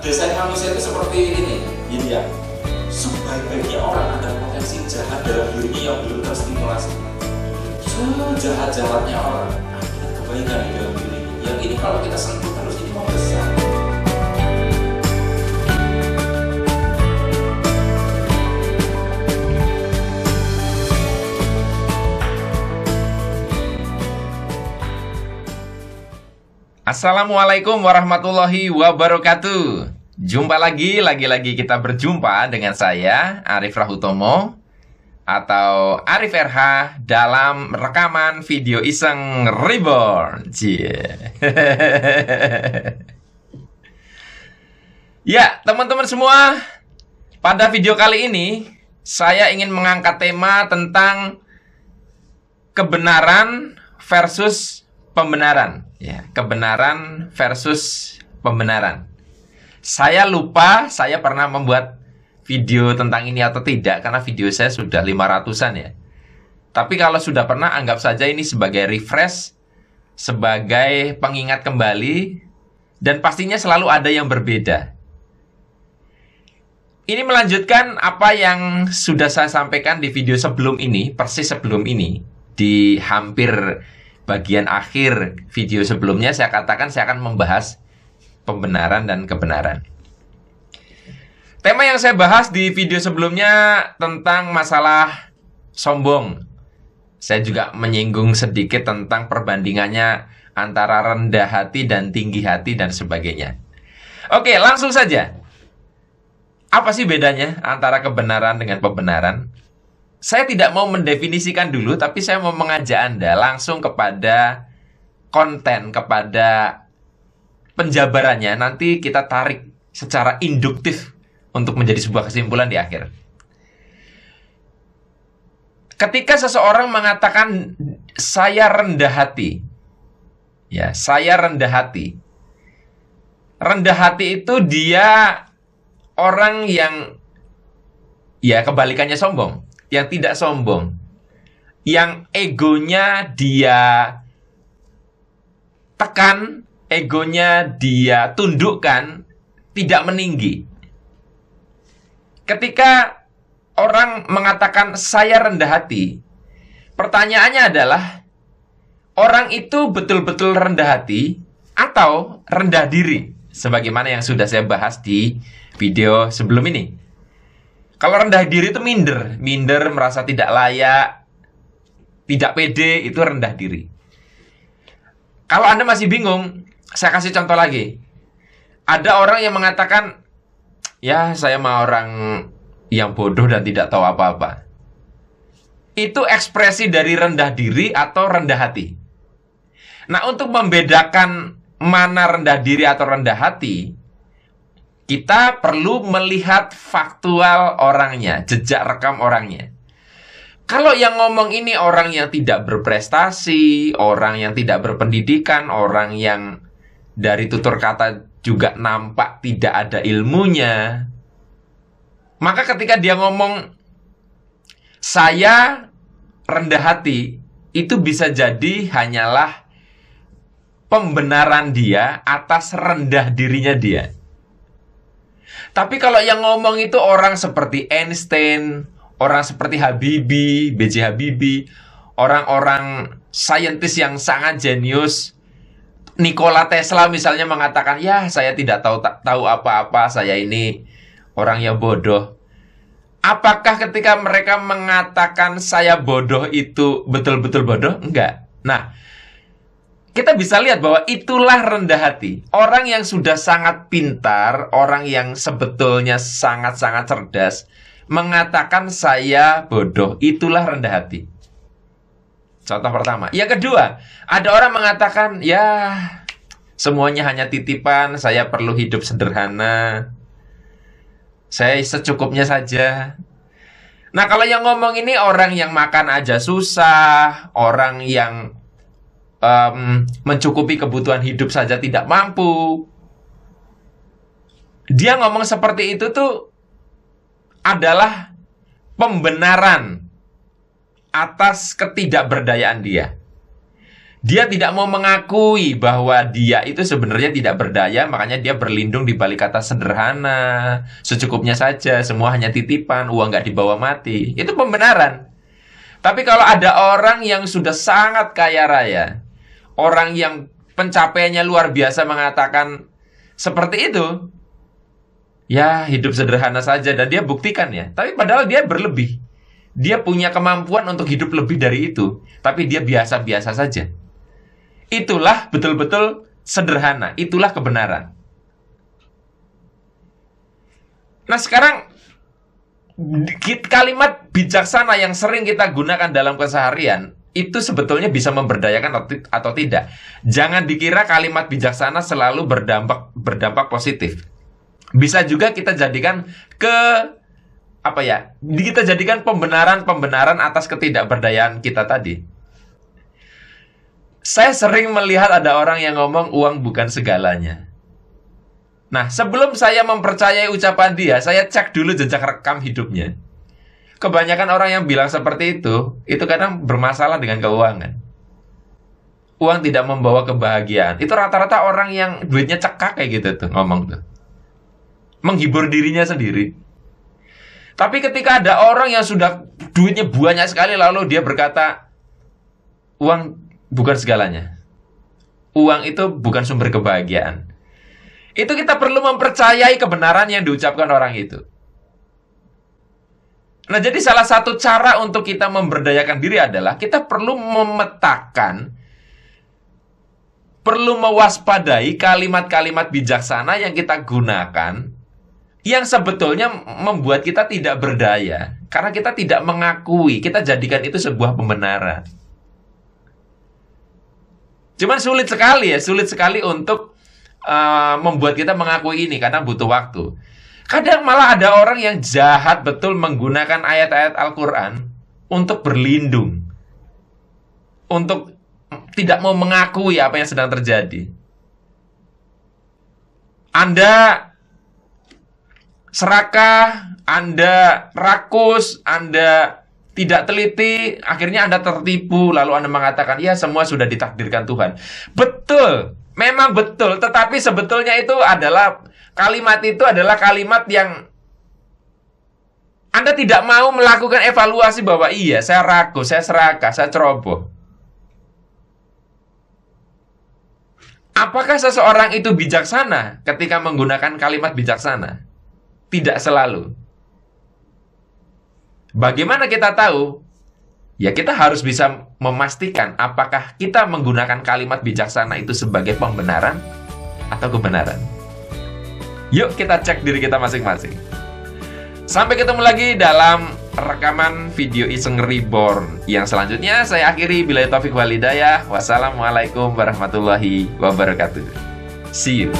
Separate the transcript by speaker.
Speaker 1: desain manusia itu seperti ini, ya. Sebaik-baiknya orang ada potensi jahat dalam dirinya yang belum terstimulasi. Sejahat-jahatnya orang ada kebaikan di dalam dirinya. Yang ini kalau kita sentuh terus ini mau besar.
Speaker 2: Assalamualaikum warahmatullahi wabarakatuh. Jumpa lagi kita berjumpa dengan saya Arif Rahutomo atau Arif RH dalam rekaman video iseng Reborn. Ya, teman-teman semua, pada video kali ini saya ingin mengangkat tema tentang kebenaran versus pembenaran. Ya, kebenaran versus pembenaran. Saya lupa saya pernah membuat video tentang ini atau tidak, karena video saya sudah 500-an ya. Tapi kalau sudah pernah, anggap saja ini sebagai refresh, sebagai pengingat kembali, dan pastinya selalu ada yang berbeda. Ini melanjutkan apa yang sudah saya sampaikan di video sebelum ini, persis sebelum ini, di hampir bagian akhir video sebelumnya saya katakan saya akan membahas pembenaran dan kebenaran. Tema yang saya bahas di video sebelumnya tentang masalah sombong. Saya juga menyinggung sedikit tentang perbandingannya antara rendah hati dan tinggi hati dan sebagainya. Oke, langsung saja. Apa sih bedanya antara kebenaran dengan pembenaran? Saya tidak mau mendefinisikan dulu, tapi saya mau mengajak Anda langsung kepada konten, kepada penjabarannya. Nanti kita tarik secara induktif untuk menjadi sebuah kesimpulan di akhir. Ketika seseorang mengatakan saya rendah hati, ya, saya rendah hati. Rendah hati itu dia orang yang, ya, kebalikannya sombong. Yang tidak sombong, yang egonya dia tekan, egonya dia tundukkan, tidak meninggi. Ketika orang mengatakan saya rendah hati, pertanyaannya adalah, orang itu betul-betul rendah hati atau rendah diri, sebagaimana yang sudah saya bahas di video sebelum ini. Kalau rendah diri itu minder, merasa tidak layak, tidak pede, itu rendah diri. Kalau Anda masih bingung, saya kasih contoh lagi. Ada orang yang mengatakan, ya, saya mah orang yang bodoh dan tidak tahu apa-apa. Itu ekspresi dari rendah diri atau rendah hati. Nah, untuk membedakan mana rendah diri atau rendah hati, kita perlu melihat faktual orangnya, jejak rekam orangnya. Kalau yang ngomong ini orang yang tidak berprestasi, orang yang tidak berpendidikan, orang yang dari tutur kata juga nampak tidak ada ilmunya, maka ketika dia ngomong saya rendah hati, itu bisa jadi hanyalah pembenaran dia atas rendah dirinya dia. Tapi kalau yang ngomong itu orang seperti Einstein, orang seperti Habibie, B.J. Habibie, orang-orang saintis yang sangat jenius, Nikola Tesla misalnya mengatakan, ya, saya tidak tahu apa-apa, saya ini orang yang bodoh. Apakah ketika mereka mengatakan saya bodoh itu betul-betul bodoh? Enggak. Nah, kita bisa lihat bahwa itulah rendah hati. Orang yang sudah sangat pintar, orang yang sebetulnya sangat-sangat cerdas, mengatakan saya bodoh, itulah rendah hati. Contoh pertama. Yang kedua, ada orang mengatakan, ya, semuanya hanya titipan, saya perlu hidup sederhana, saya secukupnya saja. Nah, kalau yang ngomong ini orang yang makan aja susah, orang yang mencukupi kebutuhan hidup saja tidak mampu. Dia ngomong seperti itu tuh adalah pembenaran atas ketidakberdayaan dia. Dia tidak mau mengakui bahwa dia itu sebenarnya tidak berdaya, makanya dia berlindung di balik kata sederhana, secukupnya saja, semua hanya titipan, uang nggak dibawa mati. Itu pembenaran. Tapi kalau ada orang yang sudah sangat kaya raya, orang yang pencapaiannya luar biasa mengatakan seperti itu, ya hidup sederhana saja, dan dia buktikan ya. Tapi padahal dia berlebih. Dia punya kemampuan untuk hidup lebih dari itu, tapi dia biasa-biasa saja. Itulah betul-betul sederhana, itulah kebenaran. Nah sekarang, kalimat bijaksana yang sering kita gunakan dalam keseharian, itu sebetulnya bisa memberdayakan atau tidak. Jangan dikira kalimat bijaksana selalu berdampak positif. Bisa juga kita jadikan kita jadikan pembenaran atas ketidakberdayaan kita tadi. Saya sering melihat ada orang yang ngomong uang bukan segalanya. Nah, sebelum saya mempercayai ucapan dia, saya cek dulu jejak rekam hidupnya. Kebanyakan orang yang bilang seperti itu kadang bermasalah dengan keuangan. Uang tidak membawa kebahagiaan. Itu rata-rata orang yang duitnya cekak kayak gitu tuh, ngomong tuh. Menghibur dirinya sendiri. Tapi ketika ada orang yang sudah duitnya banyak sekali, lalu dia berkata, uang bukan segalanya. Uang itu bukan sumber kebahagiaan. Itu kita perlu mempercayai kebenaran yang diucapkan orang itu. Nah, jadi salah satu cara untuk kita memberdayakan diri adalah kita perlu memetakan, perlu mewaspadai kalimat-kalimat bijaksana yang kita gunakan, yang sebetulnya membuat kita tidak berdaya. Karena kita tidak mengakui, kita jadikan itu sebuah pembenaran. Cuman sulit sekali untuk membuat kita mengakui ini, karena butuh waktu. Kadang malah ada orang yang jahat betul menggunakan ayat-ayat Al-Quran untuk berlindung, untuk tidak mau mengakui apa yang sedang terjadi. Anda serakah, Anda rakus, Anda tidak teliti, akhirnya Anda tertipu, lalu Anda mengatakan, ya semua sudah ditakdirkan Tuhan. Betul, memang betul, tetapi sebetulnya itu adalah kalimat yang Anda tidak mau melakukan evaluasi bahwa iya, saya rakus, saya serakah, saya ceroboh. Apakah seseorang itu bijaksana ketika menggunakan kalimat bijaksana? Tidak selalu. Bagaimana kita tahu? Ya kita harus bisa memastikan apakah kita menggunakan kalimat bijaksana itu sebagai pembenaran atau kebenaran. Yuk kita cek diri kita masing-masing. Sampai ketemu lagi dalam rekaman video Iseng Reborn yang selanjutnya. Saya akhiri billahi taufiq wal hidayah. Wassalamualaikum warahmatullahi wabarakatuh. See you.